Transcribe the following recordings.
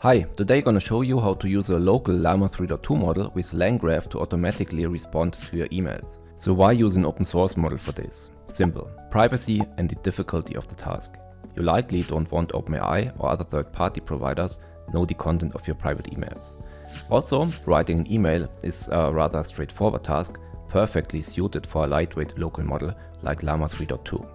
Hi, today I'm gonna show you how to use a local Llama 3.2 model with LangGraph to automatically respond to your emails. So why use an open source model for this? Simple. Privacy and the difficulty of the task. You likely don't want OpenAI or other third-party providers know the content of your private emails. Also, writing an email is a rather straightforward task, perfectly suited for a lightweight local model like Llama 3.2.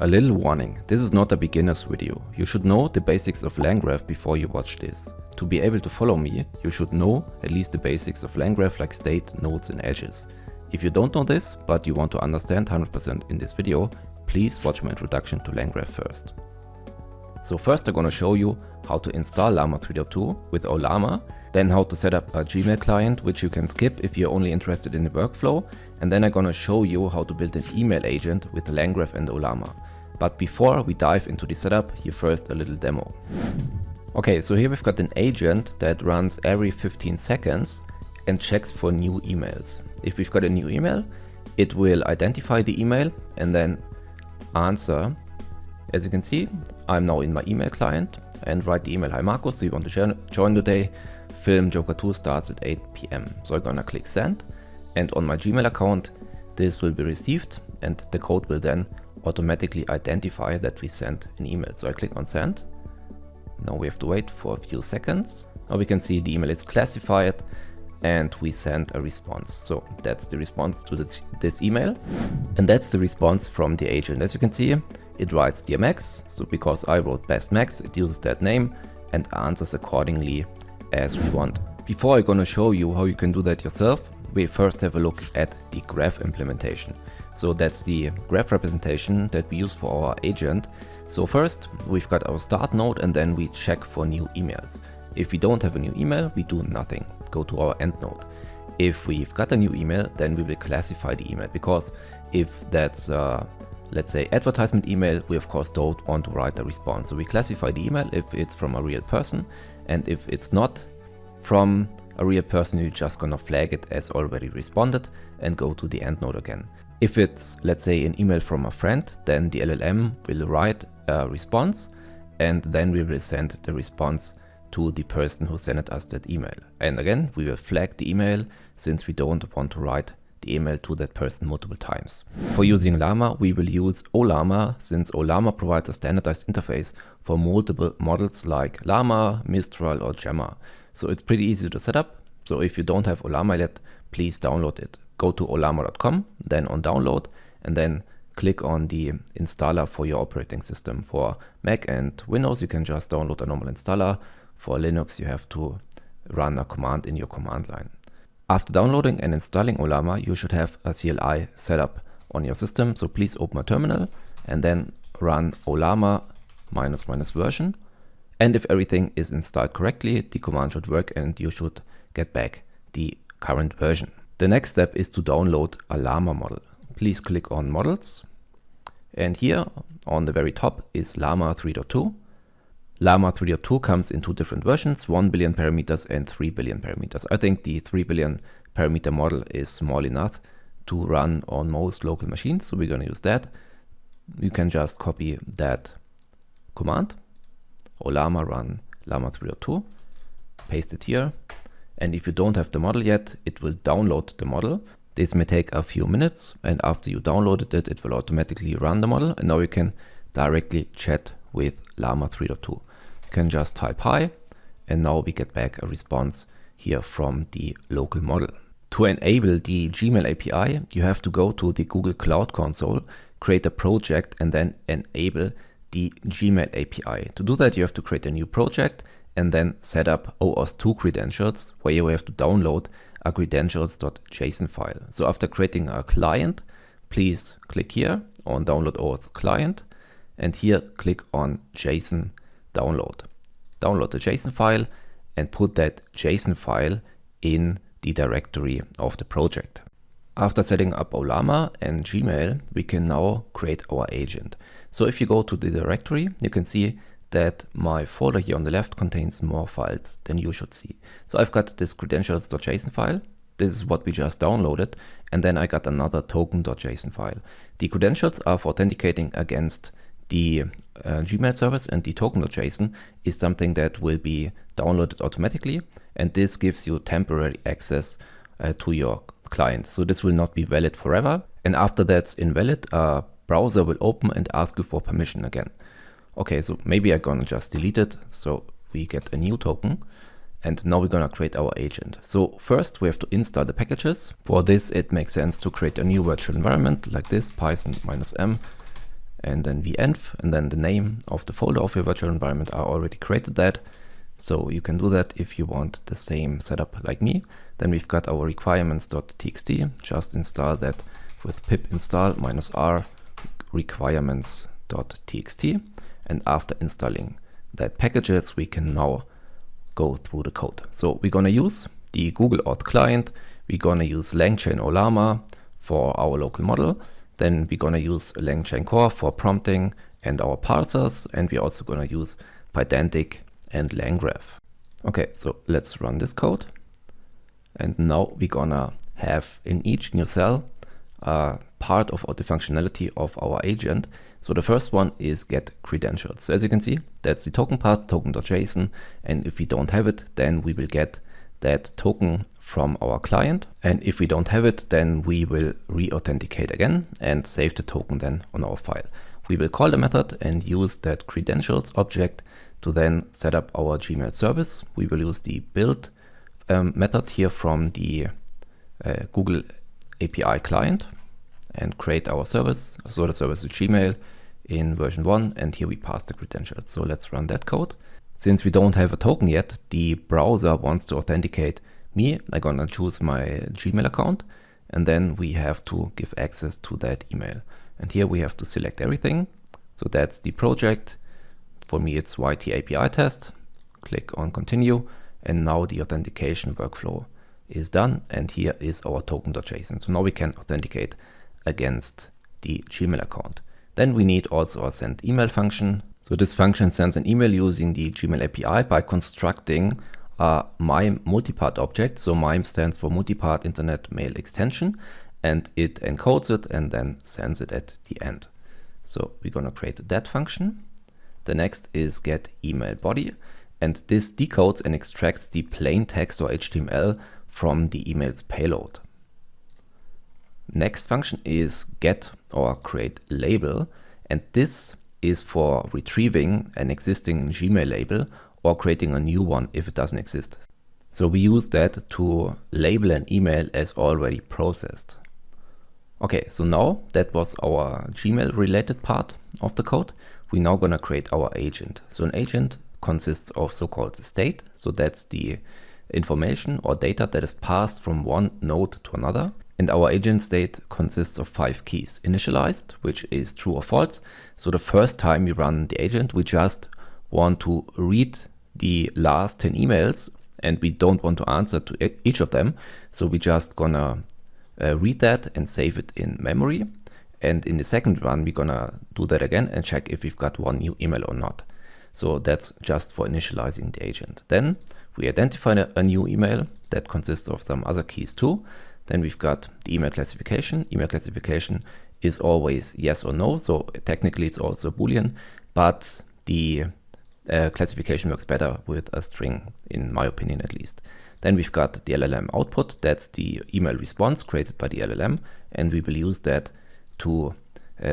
A little warning, this is not a beginner's video. You should know the basics of LangGraph before you watch this. To be able to follow me, you should know at least the basics of LangGraph like state, nodes and edges. If you don't know this, but you want to understand 100% in this video, please watch my introduction to LangGraph first. So first I'm gonna show you how to install Llama 3.2 with Ollama, then how to set up a Gmail client, which you can skip if you're only interested in the workflow, and then I'm gonna show you how to build an email agent with LangGraph and Ollama. But before we dive into the setup, here first a little demo. Okay, so here we've got an agent that runs every 15 seconds and checks for new emails. If we've got a new email, it will identify the email and then answer. As you can see, I'm now in my email client and write the email, "Hi Markus, do you want to join today? Film Joker 2 starts at 8 p.m. So I'm gonna click send, and on my Gmail account, this will be received and the code will then automatically identify that we sent an email. So I click on send. Now we have to wait for a few seconds. Now we can see the email is classified and we send a response. So that's the response to this email. And that's the response from the agent. As you can see, it writes "Dear Max." So because I wrote best Max, it uses that name and answers accordingly as we want. Before I'm gonna show you how you can do that yourself, we first have a look at the graph implementation. So that's the graph representation that we use for our agent. So first we've got our start node and then we check for new emails. If we don't have a new email, we do nothing. Go to our end node. If we've got a new email, then we will classify the email, because if that's let's say advertisement email, we of course don't want to write a response. So we classify the email if it's from a real person, and if it's not from a real person, you're just gonna flag it as already responded and go to the end node again. If it's, let's say, an email from a friend, then the LLM will write a response and then we will send the response to the person who sent us that email. And again, we will flag the email since we don't want to write the email to that person multiple times. For using Llama, we will use Ollama, since Ollama provides a standardized interface for multiple models like Llama, Mistral or Llama. So it's pretty easy to set up. So if you don't have Ollama yet, please download it. Go to ollama.com, then on download, and then click on the installer for your operating system. For Mac and Windows, you can just download a normal installer. For Linux, you have to run a command in your command line. After downloading and installing Ollama, you should have a CLI set up on your system. So please open a terminal and then run Ollama -- version. And if everything is installed correctly, the command should work and you should get back the current version. The next step is to download a Llama model. Please click on models. And here on the very top is Llama 3.2. Llama 3.2 comes in two different versions, 1 billion parameters and 3 billion parameters. I think the 3 billion parameter model is small enough to run on most local machines, so we're going to use that. You can just copy that command, Ollama run Llama 3.2, paste it here. And if you don't have the model yet, it will download the model. This may take a few minutes, and after you downloaded it, it will automatically run the model. And now you can directly chat with Llama 3.2. You can just type "hi," and now we get back a response here from the local model. To enable the Gmail API, you have to go to the Google Cloud Console, create a project, and then enable the Gmail API. To do that, you have to create a new project and then set up OAuth 2 credentials, where you have to download a credentials.json file. So after creating a client, please click here on download OAuth client, and here click on JSON download. Download the JSON file and put that JSON file in the directory of the project. After setting up Ollama and Gmail, we can now create our agent. So if you go to the directory, you can see that my folder here on the left contains more files than you should see. So I've got this credentials.json file. This is what we just downloaded. And then I got another token.json file. The credentials are for authenticating against the Gmail service, and the token.json is something that will be downloaded automatically, and this gives you temporary access to your client. So this will not be valid forever, and after that's invalid, a browser will open and ask you for permission again. Okay, so maybe I'm gonna just delete it, so we get a new token, and now we're gonna create our agent. So first we have to install the packages. For this it makes sense to create a new virtual environment like this, python -m, and then venv, and then the name of the folder of your virtual environment. I already created that, so you can do that if you want the same setup like me. Then we've got our requirements.txt, just install that with pip install -r requirements.txt, and after installing that packages we can now go through the code. So we're gonna use the Google Auth client, we're gonna use LangChain Ollama for our local model, then we're gonna use LangChain Core for prompting and our parsers, and we're also gonna use Pydantic and LangGraph. Okay, so let's run this code. And now we're gonna have in each new cell part of the functionality of our agent. So the first one is get credentials. So as you can see, that's the token part, token.json, and if we don't have it, then we will get that token from our client, and if we don't have it, then we will re-authenticate again and save the token then on our file. We will call the method and use that credentials object to then set up our Gmail service. We will use the build method here from the Google API client and create our service. So the service is Gmail in version 1, and here we pass the credentials. So let's run that code. Since we don't have a token yet, the browser wants to authenticate me. I'm gonna choose my Gmail account, and then we have to give access to that email. And here we have to select everything. So that's the project. For me, it's YT API test. Click on continue, and now the authentication workflow is done. And here is our token.json. So now we can authenticate against the Gmail account. Then we need also a send email function. So this function sends an email using the Gmail API by constructing a MIME multipart object. So MIME stands for multipart internet mail extension, and it encodes it and then sends it at the end. So we're gonna create that function. The next is get email body, and this decodes and extracts the plain text or HTML from the email's payload. Next function is get or create label, and this is for retrieving an existing Gmail label or creating a new one if it doesn't exist. So we use that to label an email as already processed. Okay, so now that was our Gmail related part of the code. We're now gonna create our agent. So an agent consists of so-called state. So that's the information or data that is passed from one node to another. And our agent state consists of 5 keys. Initialized, which is true or false. So the first time we run the agent, we just want to read the last 10 emails, and we don't want to answer to each of them. So we just gonna read that and save it in memory. And in the second run, we're gonna do that again and check if we've got one new email or not. So that's just for initializing the agent. Then we identify a new email that consists of some other keys too. Then we've got the email classification. Email classification is always yes or no. So technically it's also a Boolean, but the classification works better with a string, in my opinion at least. Then we've got the LLM output. That's the email response created by the LLM, and we will use that to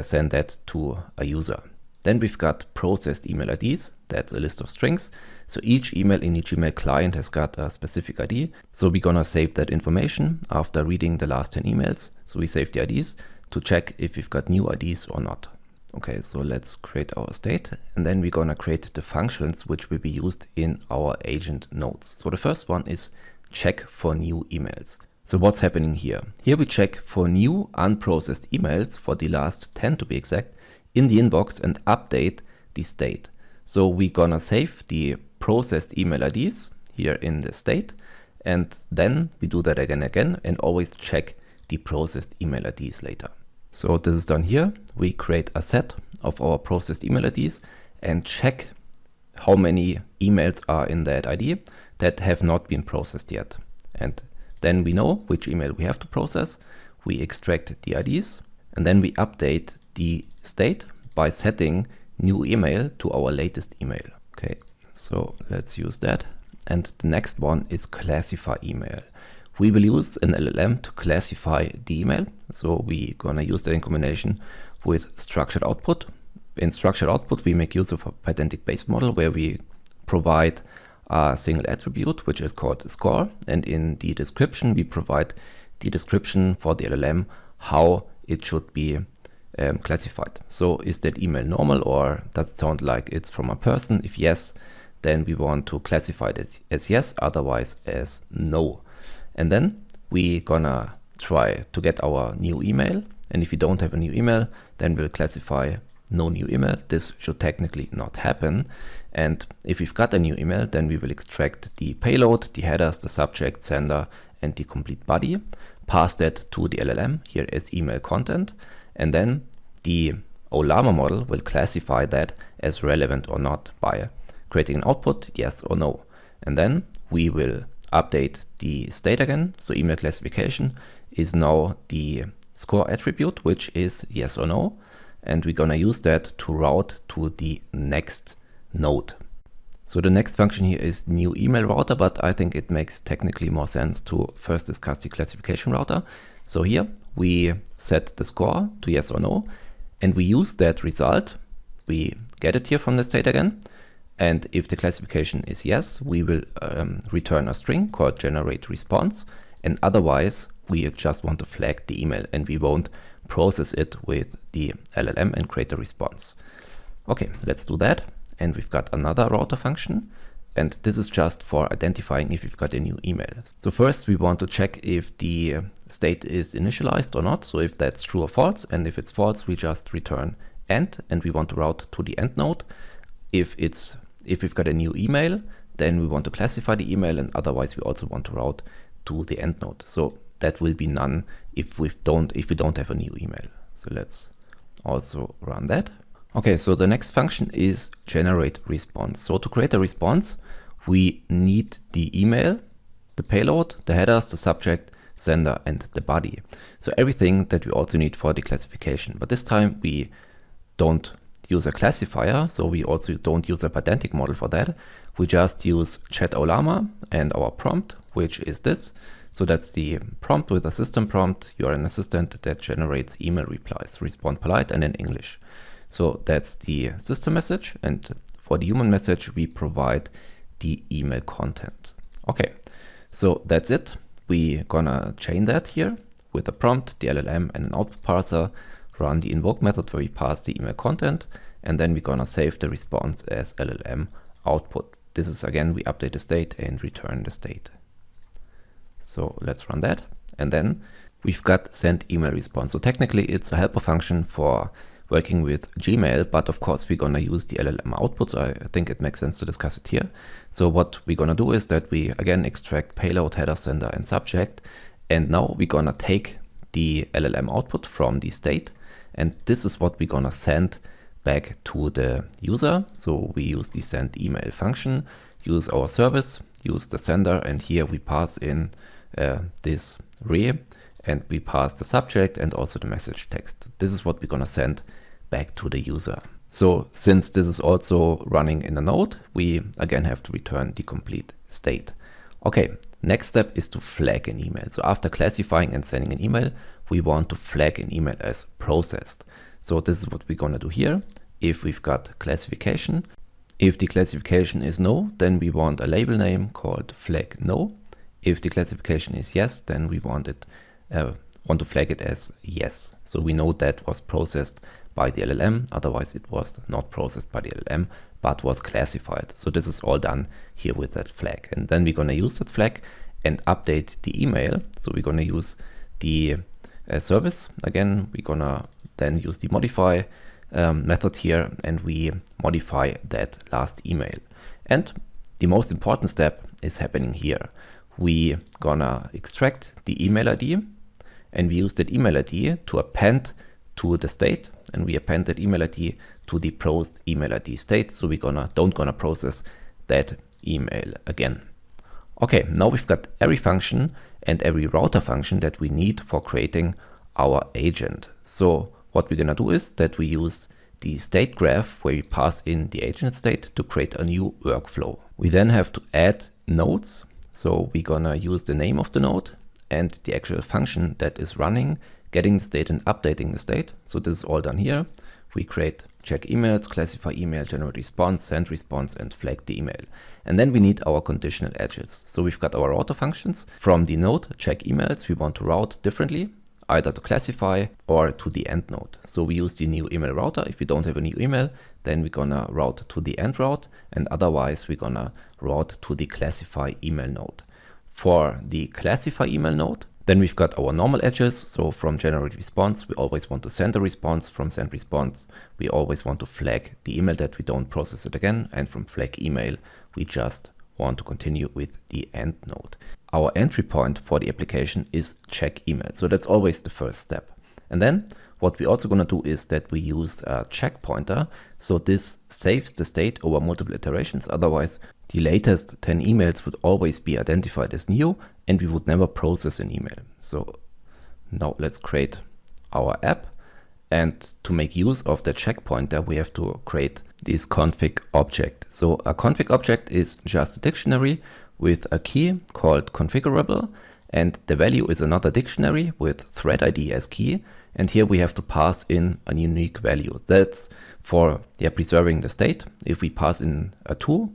send that to a user. Then we've got processed email IDs. That's a list of strings. So each email in each email client has got a specific ID. So we're gonna save that information after reading the last 10 emails. So we save the IDs to check if we've got new IDs or not. Okay, so let's create our state, and then we're gonna create the functions which will be used in our agent nodes. So the first one is check for new emails. So what's happening here? Here we check for new unprocessed emails, for the last 10 to be exact, in the inbox and update the state. So we're gonna save the processed email IDs here in the state, and then we do that again and always check the processed email IDs later. So this is done here. We create a set of our processed email IDs and check how many emails are in that ID that have not been processed yet. And then we know which email we have to process. We extract the IDs, and then we update the state by setting new email to our latest email. Okay, so let's use that. And the next one is classify email. We will use an LLM to classify the email. So we're gonna use that in combination with structured output. In structured output, we make use of a pedantic-based model where we provide a single attribute, which is called score. And in the description, we provide the description for the LLM, how it should be classified. So is that email normal, or does it sound like it's from a person? If yes, then we want to classify it as yes, otherwise as no. And then we're gonna try to get our new email. And if we don't have a new email, then we'll classify no new email. This should technically not happen. And if we've got a new email, then we will extract the payload, the headers, the subject, sender, and the complete body, pass that to the LLM here as email content. And then the Ollama model will classify that as relevant or not by creating an output, yes or no. And then we will update the state again. So email classification is now the score attribute, which is yes or no. And we're gonna use that to route to the next node. So the next function here is new email router, but I think it makes technically more sense to first discuss the classification router. So here we set the score to yes or no, and we use that result. We get it here from the state again. And if the classification is yes, we will return a string called generate response. And otherwise, we just want to flag the email and we won't process it with the LLM and create a response. Okay, let's do that. And we've got another router function. And this is just for identifying if we've got a new email. So first we want to check if the state is initialized or not. So if that's true or false, and if it's false, we just return end, and we want to route to the end node. If we've got a new email, then we want to classify the email, and otherwise we also want to route to the end node. So that will be none if we don't have a new email. So let's also run that. Okay, so the next function is generate response. So to create a response, we need the email, the payload, the headers, the subject, sender, and the body. So everything that we also need for the classification. But this time we don't use a classifier, so we also don't use a pedantic model for that. We just use chat Ollama and our prompt, which is this. So that's the prompt with a system prompt. You are an assistant that generates email replies, respond polite, and in English. So that's the system message, and for the human message, we provide the email content. Okay, so that's it. We're gonna chain that here with a prompt, the LLM, and an output parser, run the invoke method where we pass the email content, and then we're gonna save the response as LLM output. This is again, we update the state and return the state. So let's run that. And then we've got send email response. So technically it's a helper function for working with Gmail, but of course we're gonna use the LLM output. So I think it makes sense to discuss it here. So what we're gonna do is that we again extract payload, header, sender, and subject. And now we're gonna take the LLM output from the state. And this is what we're gonna send back to the user. So we use the send email function, use our service, use the sender, and here we pass in this array, and we pass the subject and also the message text. This is what we're gonna send back to the user. So since this is also running in a node, we again have to return the complete state. Okay, next step is to flag an email. So after classifying and sending an email, we want to flag an email as processed. So this is what we're gonna do here. If we've got classification, if the classification is no, then we want a label name called flag no. If the classification is yes, then we want to flag it as yes. So we know that was processed by the LLM, otherwise it was not processed by the LLM, but was classified. So this is all done here with that flag. And then we're gonna use that flag and update the email. So we're gonna use the service. Again, we're gonna then use the modify method here, and we modify that last email. And the most important step is happening here. We gonna extract the email ID, and we use that email ID to append to the state, and we append that email ID to the processed email ID state. So we don't gonna process that email again. Okay, now we've got every function and every router function that we need for creating our agent. So what we're gonna do is that we use the state graph where we pass in the agent state to create a new workflow. We then have to add nodes. So we're gonna use the name of the node and the actual function that is running, getting the state and updating the state. So this is all done here. We create check emails, classify email, generate response, send response, and flag the email. And then we need our conditional edges. So we've got our router functions. From the node check emails, we want to route differently, either to classify or to the end node. So we use the new email router. If we don't have a new email, then we're gonna route to the end route, and otherwise we're gonna route to the classify email node. For the classify email node, then we've got our normal edges. So from generate response, we always want to send a response. From send response, we always want to flag the email that we don't process it again. And from flag email, we just want to continue with the end node. Our entry point for the application is check email. So that's always the first step. And then what we're also going to do is that we use a check pointer. So this saves the state over multiple iterations. Otherwise, the latest 10 emails would always be identified as new and we would never process an email. So now let's create our app. And to make use of the check pointer, we have to create this config object. So a config object is just a dictionary with a key called configurable, and the value is another dictionary with thread ID as key. And here we have to pass in a unique value. That's for preserving the state. If we pass in a 2,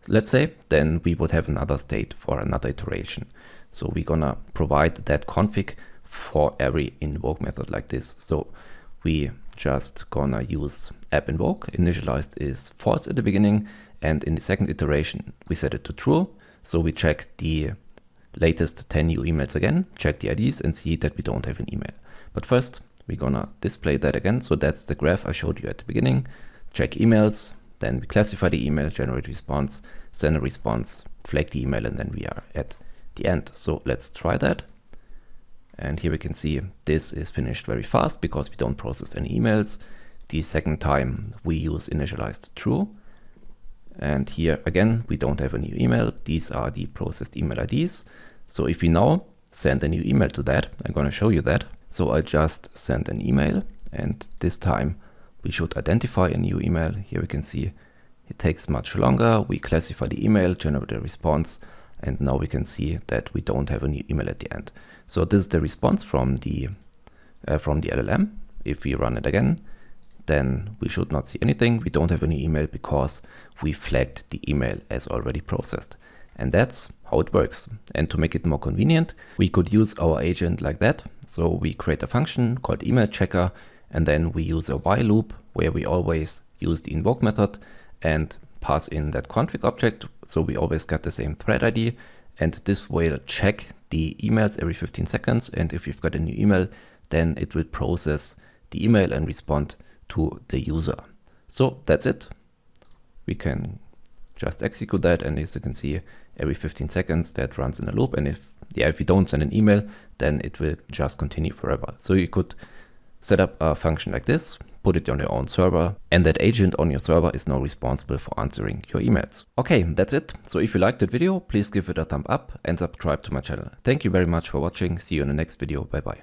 let's say, then we would have another state for another iteration. So we're gonna provide that config for every invoke method like this. So we just gonna use app invoke. Initialized is false at the beginning, and in the second iteration we set it to true. So we check the latest 10 new emails again, check the IDs and see that we don't have an email. But first we're gonna display that again. So that's the graph I showed you at the beginning. Check emails, then we classify the email, generate response, send a response, flag the email, and then we are at the end. So let's try that. And here we can see this is finished very fast because we don't process any emails. The second time we use initialized true. And here again, we don't have a new email. These are the processed email IDs. So if we now send a new email to that, I'm going to show you that. So I just send an email, and this time we should identify a new email. Here we can see it takes much longer. We classify the email, generate a response, and now we can see that we don't have a new email at the end. So this is the response from the LLM. If we run it again, then we should not see anything. We don't have any email because we flagged the email as already processed. And that's how it works. And to make it more convenient, we could use our agent like that. So we create a function called email checker, and then we use a while loop where we always use the invoke method and pass in that config object. So we always get the same thread ID, and this will check the emails every 15 seconds. And if you've got a new email, then it will process the email and respond to the user. So that's it. We can just execute that, and as you can see, every 15 seconds that runs in a loop. And if we don't send an email, then it will just continue forever. So you could set up a function like this, put it on your own server, and that agent on your server is now responsible for answering your emails. Okay, that's it. So if you liked that video, please give it a thumb up and subscribe to my channel. Thank you very much for watching. See you in the next video. Bye bye.